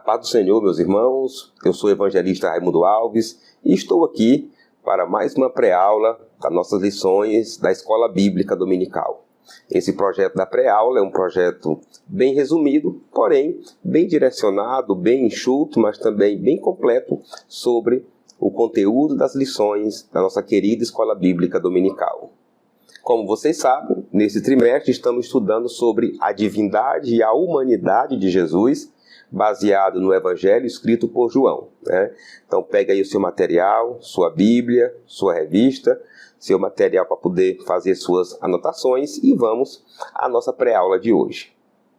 paz do Senhor, meus irmãos, eu sou o evangelista Raimundo Alves e estou aqui para mais uma pré-aula das nossas lições da Escola Bíblica Dominical. Esse projeto da pré-aula é um projeto bem resumido, porém bem direcionado, bem enxuto, mas também bem completo sobre o conteúdo das lições da nossa querida Escola Bíblica Dominical. Como vocês sabem, nesse trimestre estamos estudando sobre a divindade e a humanidade de Jesus, baseado no Evangelho escrito por João, né? Então pega aí o seu material, sua Bíblia, sua revista, seu material para poder fazer suas anotações e vamos à nossa pré-aula de hoje.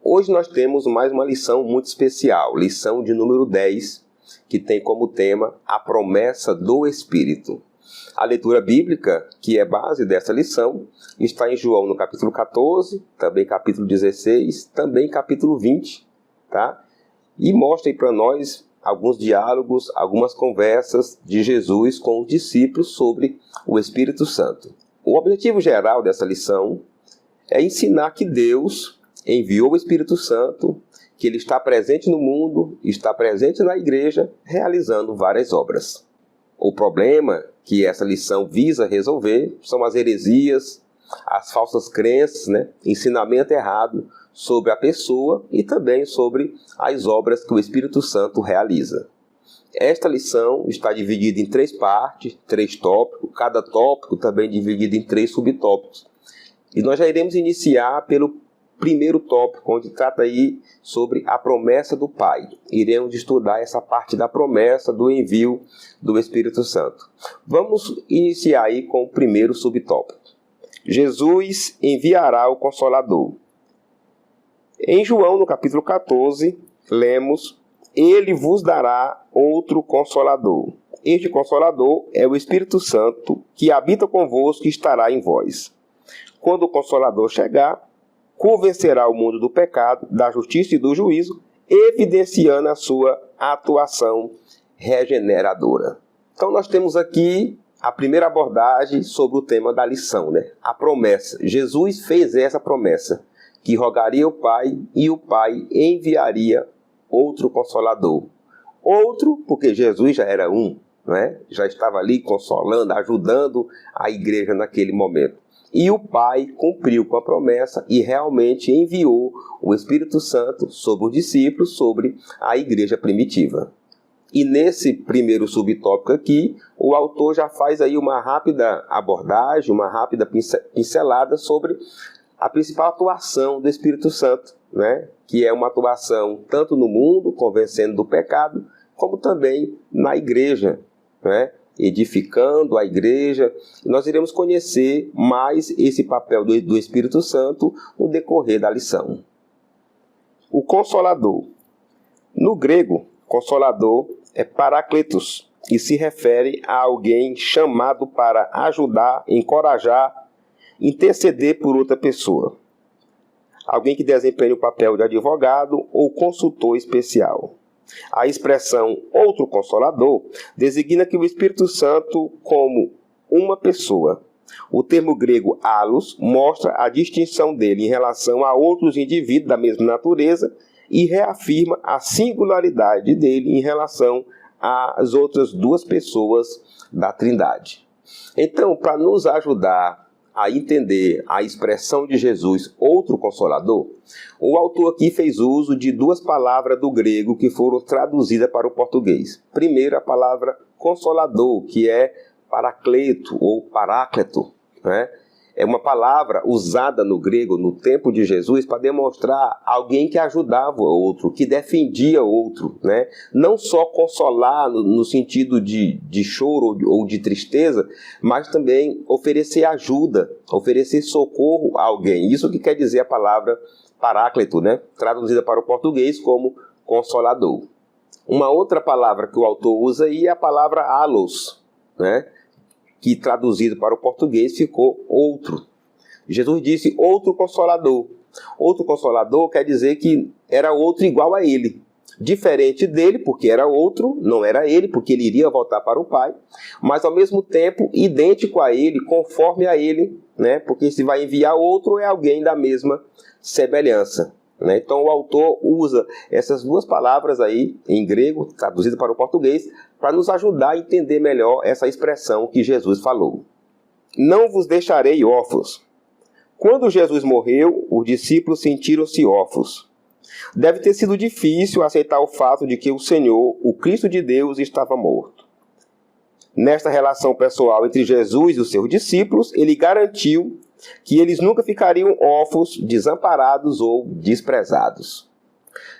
Hoje nós temos mais uma lição muito especial, lição de número 10, que tem como tema a promessa do Espírito. A leitura bíblica, que é base dessa lição, está em João no capítulo 14, também capítulo 16, também capítulo 20, tá? E mostra aí para nós alguns diálogos, algumas conversas de Jesus com os discípulos sobre o Espírito Santo. O objetivo geral dessa lição é ensinar que Deus enviou o Espírito Santo, que ele está presente no mundo, está presente na igreja, realizando várias obras. O problema que essa lição visa resolver são as heresias, as falsas crenças, ensinamento errado sobre a pessoa e também sobre as obras que o Espírito Santo realiza. Esta lição está dividida em 3 partes, 3 tópicos, cada tópico também dividido em 3 subtópicos. E nós já iremos iniciar pelo primeiro tópico, onde trata aí sobre a promessa do Pai. Iremos estudar essa parte da promessa do envio do Espírito Santo. Vamos iniciar aí com o primeiro subtópico. Jesus enviará o Consolador. Em João, no capítulo 14, lemos: Ele vos dará outro Consolador. Este Consolador é o Espírito Santo, que habita convosco e estará em vós. Quando o Consolador chegar, convencerá o mundo do pecado, da justiça e do juízo, evidenciando a sua atuação regeneradora. Então nós temos aqui a primeira abordagem sobre o tema da lição, a promessa. Jesus fez essa promessa, que rogaria ao Pai e o Pai enviaria outro Consolador. Outro, porque Jesus já era um, já estava ali consolando, ajudando a igreja naquele momento. E o Pai cumpriu com a promessa e realmente enviou o Espírito Santo sobre os discípulos, sobre a igreja primitiva. E nesse primeiro subtópico aqui, o autor já faz aí uma rápida abordagem, uma rápida pincelada sobre a principal atuação do Espírito Santo, que é uma atuação tanto no mundo, convencendo do pecado, como também na igreja, edificando a igreja. Nós iremos conhecer mais esse papel do Espírito Santo no decorrer da lição. O Consolador. No grego, Consolador é Paráclitos e se refere a alguém chamado para ajudar, encorajar, interceder por outra pessoa. Alguém que desempenha o papel de advogado ou consultor especial. A expressão outro Consolador designa que o Espírito Santo como uma pessoa. O termo grego allos mostra a distinção dele em relação a outros indivíduos da mesma natureza e reafirma a singularidade dele em relação às outras 2 pessoas da Trindade. Então, para nos ajudar a entender a expressão de Jesus, outro Consolador, o autor aqui fez uso de 2 palavras do grego que foram traduzidas para o português. Primeiro, a palavra Consolador, que é Paracleto ou Paráclito, É uma palavra usada no grego no tempo de Jesus para demonstrar alguém que ajudava o outro, que defendia o outro, Não só consolar no sentido de choro ou de tristeza, mas também oferecer ajuda, oferecer socorro a alguém. Isso que quer dizer a palavra Paráclito, traduzida para o português como Consolador. Uma outra palavra que o autor usa aí é a palavra allos, que traduzido para o português ficou outro. Jesus disse outro Consolador. Outro Consolador quer dizer que era outro igual a ele. Diferente dele, porque era outro, não era ele, porque ele iria voltar para o Pai, mas ao mesmo tempo idêntico a ele, conforme a ele, porque se vai enviar outro é alguém da mesma semelhança. né? Então o autor usa essas duas palavras aí, em grego, traduzidas para o português, para nos ajudar a entender melhor essa expressão que Jesus falou. Não vos deixarei órfãos. Quando Jesus morreu, os discípulos sentiram-se órfãos. Deve ter sido difícil aceitar o fato de que o Senhor, o Cristo de Deus, estava morto. Nesta relação pessoal entre Jesus e os seus discípulos, ele garantiu que eles nunca ficariam órfãos, desamparados ou desprezados.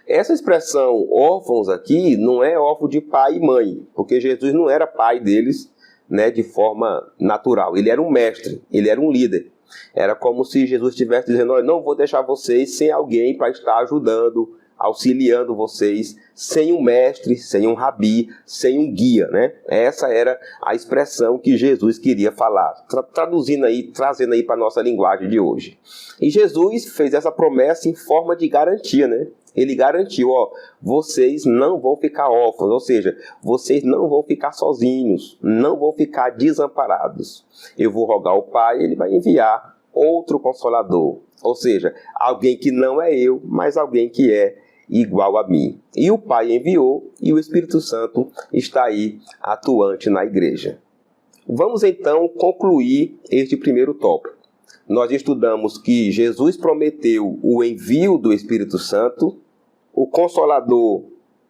Essa expressão órfãos aqui não é órfão de pai e mãe, porque Jesus não era pai deles, né, de forma natural. Ele era um mestre, ele era um líder. Era como se Jesus estivesse dizendo: olha, não vou deixar vocês sem alguém para estar ajudando, auxiliando vocês, sem um mestre, sem um rabi, sem um guia, né? Essa era a expressão que Jesus queria falar, traduzindo aí, trazendo aí para a nossa linguagem de hoje. E Jesus fez essa promessa em forma de garantia, né? Ele garantiu, ó, vocês não vão ficar órfãos, ou seja, vocês não vão ficar sozinhos, não vão ficar desamparados. Eu vou rogar ao Pai, ele vai enviar outro Consolador, ou seja, alguém que não é eu, mas alguém que é igual a mim. E o Pai enviou e o Espírito Santo está aí atuante na igreja. Vamos então concluir este primeiro tópico. Nós estudamos que Jesus prometeu o envio do Espírito Santo. O Consolador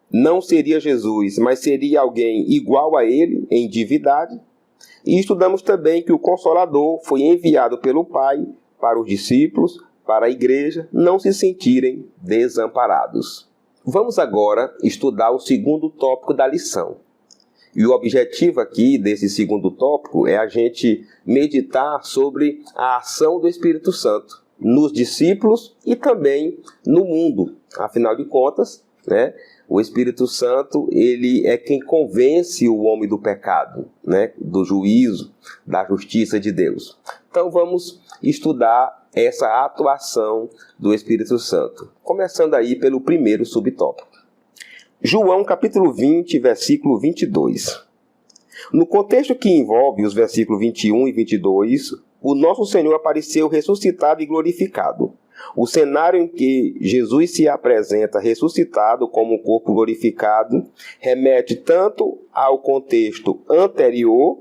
não seria Jesus, mas seria alguém igual a ele em divindade. E estudamos também que o Consolador foi enviado pelo Pai para os discípulos, para a igreja, não se sentirem desamparados. Vamos agora estudar o segundo tópico da lição. E o objetivo aqui desse segundo tópico é a gente meditar sobre a ação do Espírito Santo nos discípulos e também no mundo. Afinal de contas, né, o Espírito Santo, ele é quem convence o homem do pecado, né, do juízo, da justiça de Deus. Então vamos estudar essa atuação do Espírito Santo, começando aí pelo primeiro subtópico. João capítulo 20, versículo 22. No contexto que envolve os versículos 21 e 22, o nosso Senhor apareceu ressuscitado e glorificado. O cenário em que Jesus se apresenta ressuscitado como um corpo glorificado remete tanto ao contexto anterior,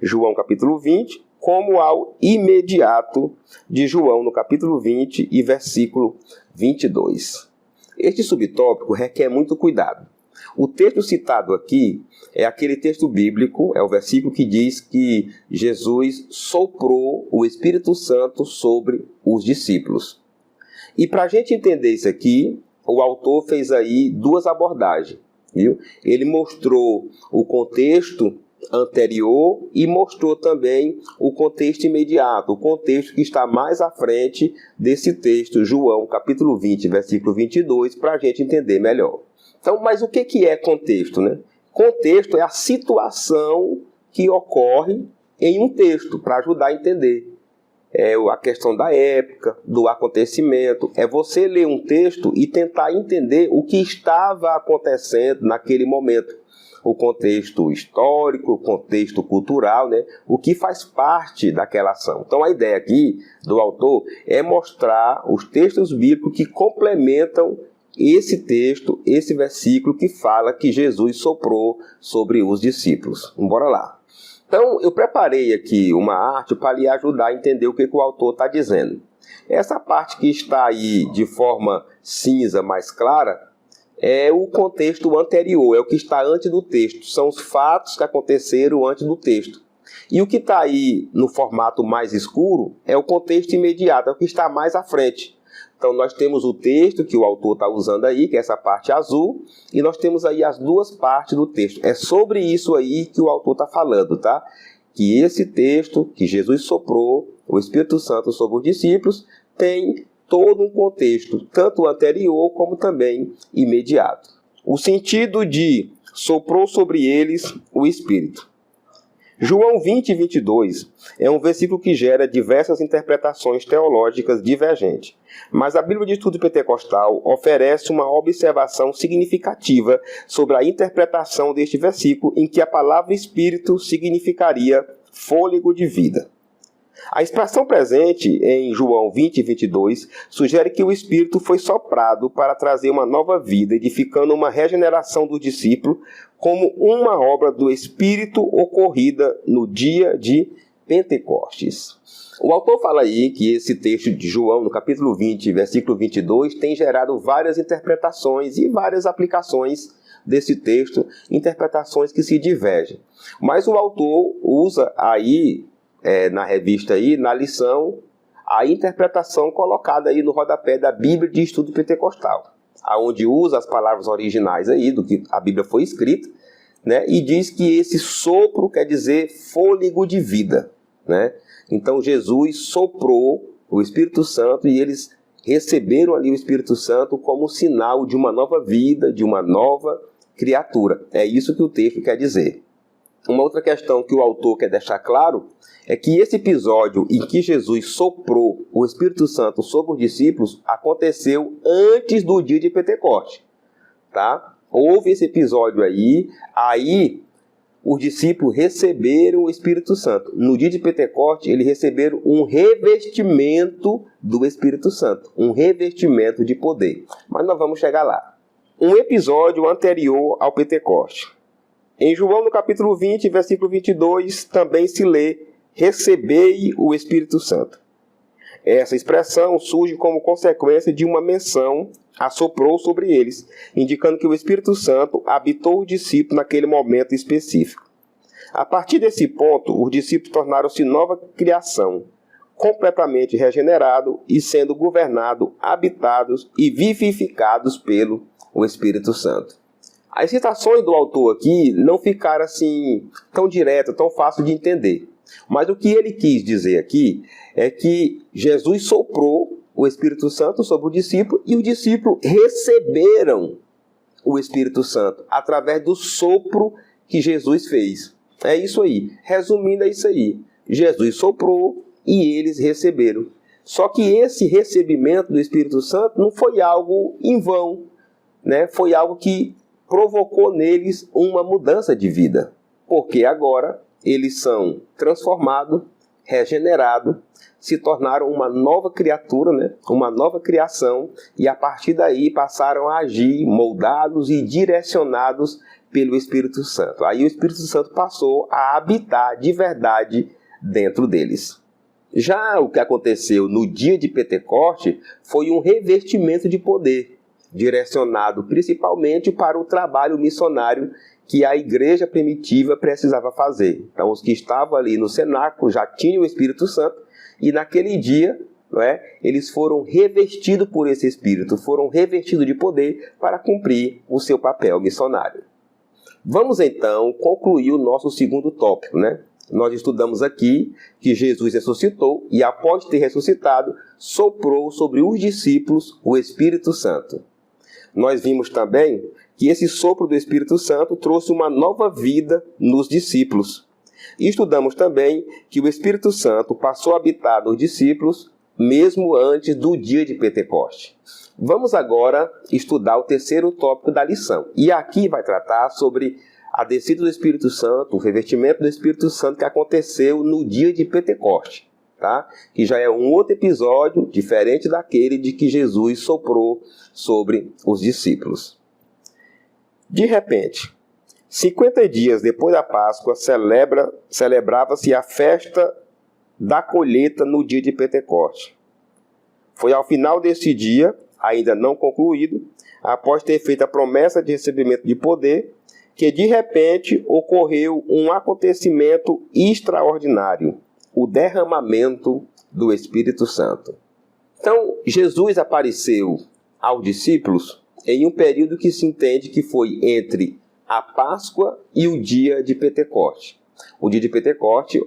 João capítulo 20, como ao imediato de João no capítulo 20 e versículo 22. Este subtópico requer muito cuidado. O texto citado aqui é aquele texto bíblico, é o versículo que diz que Jesus soprou o Espírito Santo sobre os discípulos. E para a gente entender isso aqui, o autor fez aí duas abordagens, viu? Ele mostrou o contexto anterior e mostrou também o contexto imediato, o contexto que está mais à frente desse texto, João capítulo 20, versículo 22, para a gente entender melhor. Então, mas o que é contexto, né? Contexto é a situação que ocorre em um texto, para ajudar a entender. É a questão da época, do acontecimento. É você ler um texto e tentar entender o que estava acontecendo naquele momento. O contexto histórico, o contexto cultural, né? O que faz parte daquela ação. Então a ideia aqui do autor é mostrar os textos bíblicos que complementam esse texto, esse versículo que fala que Jesus soprou sobre os discípulos. Bora lá. Então, eu preparei aqui uma arte para lhe ajudar a entender o que o autor está dizendo. Essa parte que está aí de forma cinza mais clara é o contexto anterior, é o que está antes do texto. São os fatos que aconteceram antes do texto. E o que está aí no formato mais escuro é o contexto imediato, é o que está mais à frente. Então, nós temos o texto que o autor está usando aí, que é essa parte azul, e nós temos aí as duas partes do texto. É sobre isso aí que o autor está falando, tá? Que esse texto, que Jesus soprou, o Espírito Santo sobre os discípulos, tem todo um contexto, tanto anterior como também imediato. O sentido de soprou sobre eles o Espírito. João 20 e 22 é um versículo que gera diversas interpretações teológicas divergentes, mas a Bíblia de Estudo Pentecostal oferece uma observação significativa sobre a interpretação deste versículo, em que a palavra Espírito significaria fôlego de vida. A expressão presente em João 20 e 22 sugere que o Espírito foi soprado para trazer uma nova vida, edificando uma regeneração do discípulo como uma obra do Espírito ocorrida no dia de Pentecostes. O autor fala aí que esse texto de João, no capítulo 20, versículo 22, tem gerado várias interpretações e várias aplicações desse texto, interpretações que se divergem. Mas o autor usa aí, na revista aí, na lição, a interpretação colocada aí no rodapé da Bíblia de Estudo Pentecostal, aonde usa as palavras originais aí do que a Bíblia foi escrita, né, e diz que esse sopro quer dizer fôlego de vida, né? Então Jesus soprou o Espírito Santo e eles receberam ali o Espírito Santo como sinal de uma nova vida, de uma nova criatura. É isso que o texto quer dizer. Uma outra questão que o autor quer deixar claro é que esse episódio em que Jesus soprou o Espírito Santo sobre os discípulos aconteceu antes do dia de Pentecostes, tá? Houve esse episódio aí os discípulos receberam o Espírito Santo. No dia de Pentecostes, eles receberam um revestimento do Espírito Santo, um revestimento de poder. Mas nós vamos chegar lá. Um episódio anterior ao Pentecostes. Em João, no capítulo 20, versículo 22, também se lê: recebei o Espírito Santo. Essa expressão surge como consequência de uma menção assoprou sobre eles, indicando que o Espírito Santo habitou os discípulos naquele momento específico. A partir desse ponto, os discípulos tornaram-se nova criação, completamente regenerado e sendo governado, habitados e vivificados pelo Espírito Santo. As citações do autor aqui não ficaram assim tão diretas, tão fácil de entender. Mas o que ele quis dizer aqui é que Jesus soprou o Espírito Santo sobre o discípulo e os discípulos receberam o Espírito Santo através do sopro que Jesus fez. É isso aí. Resumindo, é isso aí. Jesus soprou e eles receberam. Só que esse recebimento do Espírito Santo não foi algo em vão, né? Foi algo que provocou neles uma mudança de vida. Porque agora eles são transformados, regenerados, se tornaram uma nova criatura, né? Uma nova criação, e a partir daí passaram a agir moldados e direcionados pelo Espírito Santo. Aí o Espírito Santo passou a habitar de verdade dentro deles. Já o que aconteceu no dia de Pentecostes foi um revestimento de poder, direcionado principalmente para o trabalho missionário que a igreja primitiva precisava fazer. Então, os que estavam ali no cenáculo já tinham o Espírito Santo, e naquele dia, não é, eles foram revestidos por esse Espírito, foram revestidos de poder para cumprir o seu papel missionário. Vamos então concluir o nosso segundo tópico, né? Nós estudamos aqui que Jesus ressuscitou e, após ter ressuscitado, soprou sobre os discípulos o Espírito Santo. Nós vimos também que esse sopro do Espírito Santo trouxe uma nova vida nos discípulos. E estudamos também que o Espírito Santo passou a habitar nos discípulos mesmo antes do dia de Pentecostes. Vamos agora estudar o terceiro tópico da lição. E aqui vai tratar sobre a descida do Espírito Santo, o revestimento do Espírito Santo que aconteceu no dia de Pentecostes, tá? Que já é um outro episódio diferente daquele de que Jesus soprou sobre os discípulos. De repente, 50 dias depois da Páscoa, celebrava-se a festa da colheita no dia de Pentecostes. Foi ao final desse dia, ainda não concluído, após ter feito a promessa de recebimento de poder, que de repente ocorreu um acontecimento extraordinário, o derramamento do Espírito Santo. Então, Jesus apareceu aos discípulos em um período que se entende que foi entre a Páscoa e o dia de Pentecostes. O dia de Pentecostes,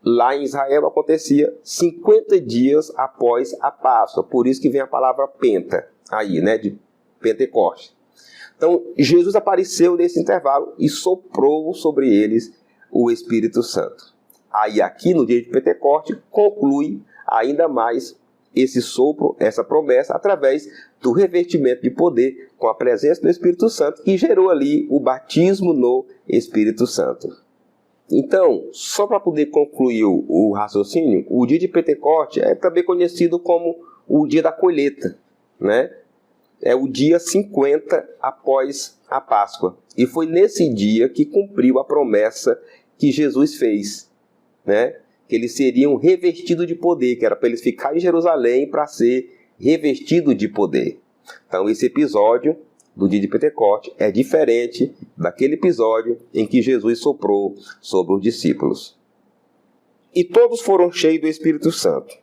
lá em Israel, acontecia 50 dias após a Páscoa. Por isso que vem a palavra penta, aí, né, de Pentecostes. Então, Jesus apareceu nesse intervalo e soprou sobre eles o Espírito Santo. Aí, aqui no dia de Pentecostes, conclui ainda mais esse sopro, essa promessa, através do revestimento de poder com a presença do Espírito Santo, que gerou ali o batismo no Espírito Santo. Então, só para poder concluir o raciocínio, o dia de Pentecoste é também conhecido como o dia da colheita, né? É o dia 50 após a Páscoa. E foi nesse dia que cumpriu a promessa que Jesus fez, né? Que eles seriam revestidos de poder, que era para eles ficarem em Jerusalém para ser revestidos de poder. Então, esse episódio do dia de Pentecoste é diferente daquele episódio em que Jesus soprou sobre os discípulos. E todos foram cheios do Espírito Santo.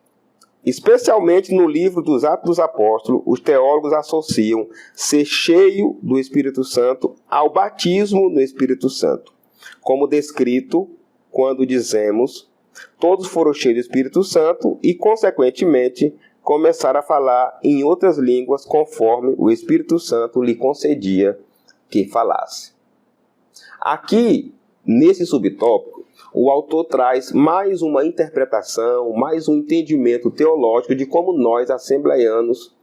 Especialmente no livro dos Atos dos Apóstolos, os teólogos associam ser cheio do Espírito Santo ao batismo no Espírito Santo, como descrito quando dizemos: todos foram cheios do Espírito Santo e, consequentemente, começaram a falar em outras línguas conforme o Espírito Santo lhe concedia que falasse. Aqui, nesse subtópico, o autor traz mais uma interpretação, mais um entendimento teológico de como nós, assembleianos,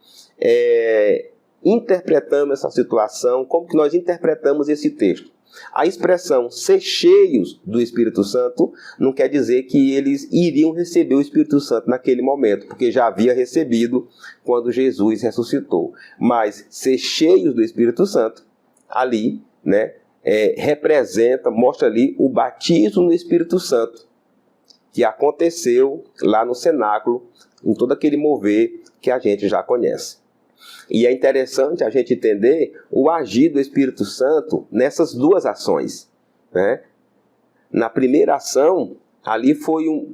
interpretamos essa situação, como que nós interpretamos esse texto. A expressão ser cheios do Espírito Santo não quer dizer que eles iriam receber o Espírito Santo naquele momento, porque já havia recebido quando Jesus ressuscitou. Mas ser cheios do Espírito Santo, ali, né, representa, mostra ali o batismo no Espírito Santo, que aconteceu lá no cenáculo, em todo aquele mover que a gente já conhece. E é interessante a gente entender o agir do Espírito Santo nessas duas ações, né? Na primeira ação, ali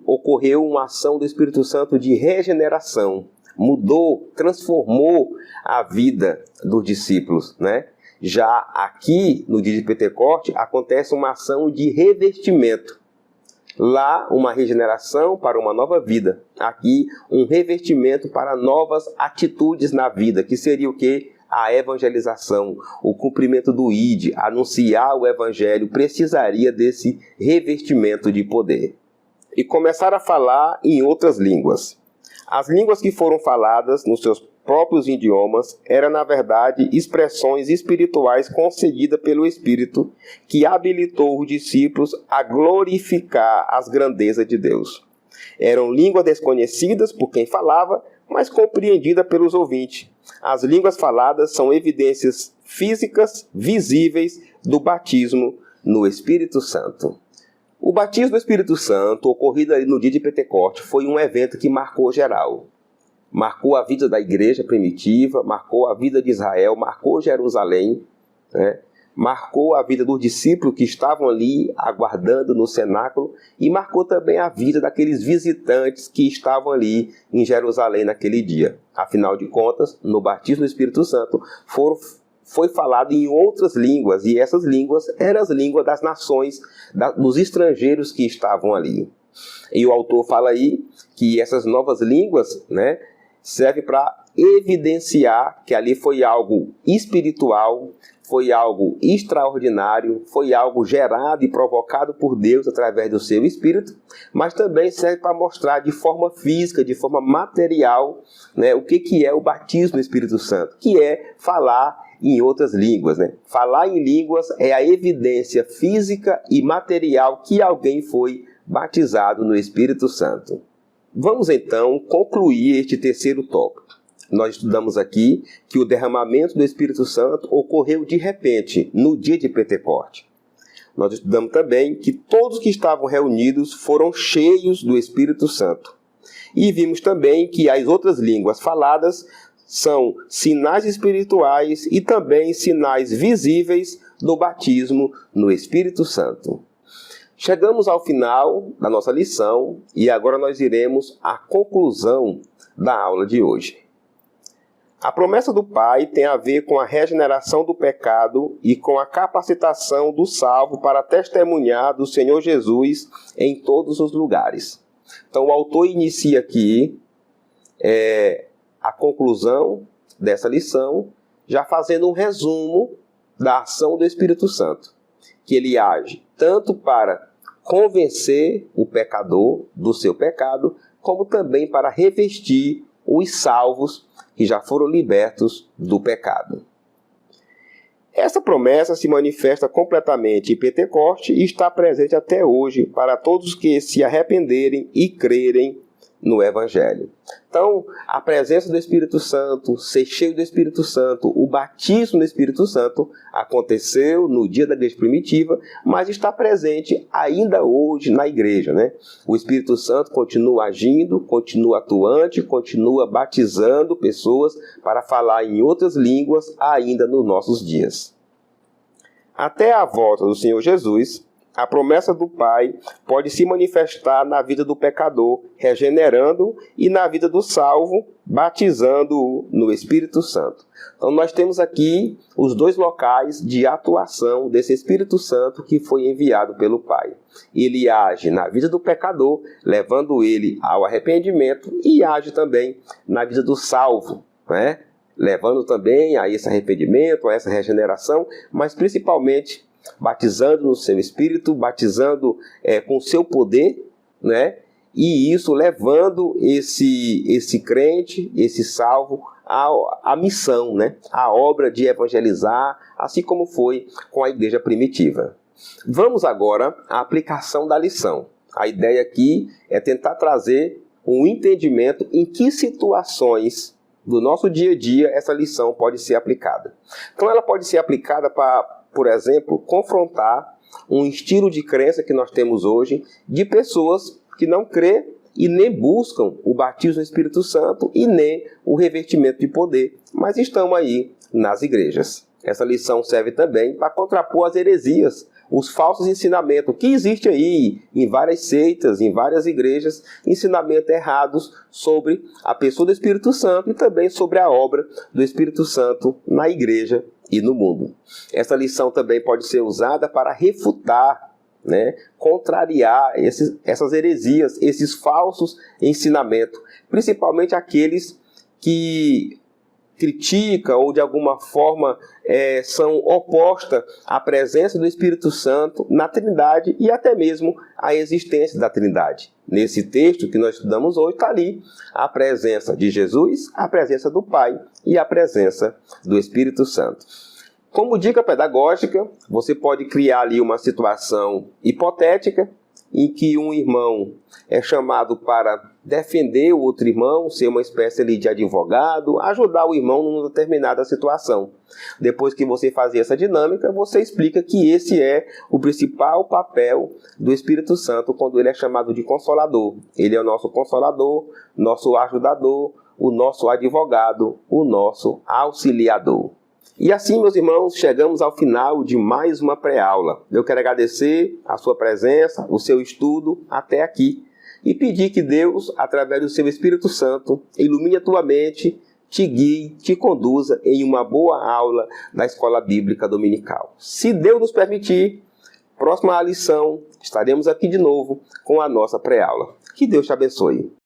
ocorreu uma ação do Espírito Santo de regeneração. Mudou, transformou a vida dos discípulos, né? Já aqui, no dia de Pentecoste, acontece uma ação de revestimento. Lá, uma regeneração para uma nova vida. Aqui, um revestimento para novas atitudes na vida, que seria o quê? A evangelização, o cumprimento do ID, anunciar o evangelho, precisaria desse revestimento de poder. E começar a falar em outras línguas. As línguas que foram faladas nos seus próprios idiomas eram, na verdade, expressões espirituais concedidas pelo Espírito, que habilitou os discípulos a glorificar as grandezas de Deus. Eram línguas desconhecidas por quem falava, mas compreendidas pelos ouvintes. As línguas faladas são evidências físicas, visíveis, do batismo no Espírito Santo. O batismo do Espírito Santo, ocorrido ali no dia de Pentecoste, foi um evento que marcou geral. Marcou a vida da igreja primitiva, marcou a vida de Israel, marcou Jerusalém, né? Marcou a vida dos discípulos que estavam ali aguardando no cenáculo e marcou também a vida daqueles visitantes que estavam ali em Jerusalém naquele dia. Afinal de contas, no batismo do Espírito Santo foi falado em outras línguas, e essas línguas eram as línguas das nações, dos estrangeiros que estavam ali. E o autor fala aí que essas novas línguas, né, serve para evidenciar que ali foi algo espiritual, foi algo extraordinário, foi algo gerado e provocado por Deus através do seu Espírito, mas também serve para mostrar de forma física, de forma material, né, o que é o batismo do Espírito Santo, que é falar em outras línguas, né? Falar em línguas é a evidência física e material que alguém foi batizado no Espírito Santo. Vamos então concluir este terceiro tópico. Nós estudamos aqui que o derramamento do Espírito Santo ocorreu de repente, no dia de Pentecoste. Nós estudamos também que todos que estavam reunidos foram cheios do Espírito Santo. E vimos também que as outras línguas faladas são sinais espirituais e também sinais visíveis do batismo no Espírito Santo. Chegamos ao final da nossa lição e agora nós iremos à conclusão da aula de hoje. A promessa do Pai tem a ver com a regeneração do pecado e com a capacitação do salvo para testemunhar do Senhor Jesus em todos os lugares. Então o autor inicia aqui a conclusão dessa lição, já fazendo um resumo da ação do Espírito Santo, que ele age tanto para convencer o pecador do seu pecado, como também para revestir os salvos que já foram libertos do pecado. Essa promessa se manifesta completamente em Pentecoste e está presente até hoje para todos que se arrependerem e crerem no Evangelho. Então, a presença do Espírito Santo, ser cheio do Espírito Santo, o batismo no Espírito Santo aconteceu no dia da igreja primitiva, mas está presente ainda hoje na igreja, né? O Espírito Santo continua agindo, continua atuante, continua batizando pessoas para falar em outras línguas ainda nos nossos dias. Até a volta do Senhor Jesus, a promessa do Pai pode se manifestar na vida do pecador, regenerando, e na vida do salvo, batizando-o no Espírito Santo. Então nós temos aqui os dois locais de atuação desse Espírito Santo que foi enviado pelo Pai. Ele age na vida do pecador, levando ele ao arrependimento, e age também na vida do salvo, né? Levando também a esse arrependimento, a essa regeneração, mas principalmente batizando no seu Espírito, batizando com o seu poder, né? E isso levando esse crente, esse salvo, à missão, né? À obra de evangelizar, assim como foi com a igreja primitiva. Vamos agora à aplicação da lição. A ideia aqui é tentar trazer um entendimento em que situações do nosso dia a dia essa lição pode ser aplicada. Então ela pode ser aplicada para, por exemplo, confrontar um estilo de crença que nós temos hoje de pessoas que não crê e nem buscam o batismo no Espírito Santo e nem o revestimento de poder, mas estão aí nas igrejas. Essa lição serve também para contrapor as heresias, os falsos ensinamentos que existem aí em várias seitas, em várias igrejas, ensinamentos errados sobre a pessoa do Espírito Santo e também sobre a obra do Espírito Santo na igreja e no mundo. Essa lição também pode ser usada para refutar, né, contrariar essas heresias, esses falsos ensinamentos, principalmente aqueles que criticam ou de alguma forma são opostas à presença do Espírito Santo na Trindade e até mesmo à existência da Trindade. Nesse texto que nós estudamos hoje está ali a presença de Jesus, a presença do Pai e a presença do Espírito Santo. Como dica pedagógica, você pode criar ali uma situação hipotética em que um irmão é chamado para defender o outro irmão, ser uma espécie ali de advogado, ajudar o irmão numa determinada situação. Depois que você fazer essa dinâmica, você explica que esse é o principal papel do Espírito Santo quando ele é chamado de Consolador. Ele é o nosso Consolador, nosso ajudador, o nosso advogado, o nosso auxiliador. E assim, meus irmãos, chegamos ao final de mais uma pré-aula. Eu quero agradecer a sua presença, o seu estudo até aqui e pedir que Deus, através do seu Espírito Santo, ilumine a tua mente, te guie, te conduza em uma boa aula da Escola Bíblica Dominical. Se Deus nos permitir, próxima lição, estaremos aqui de novo com a nossa pré-aula. Que Deus te abençoe.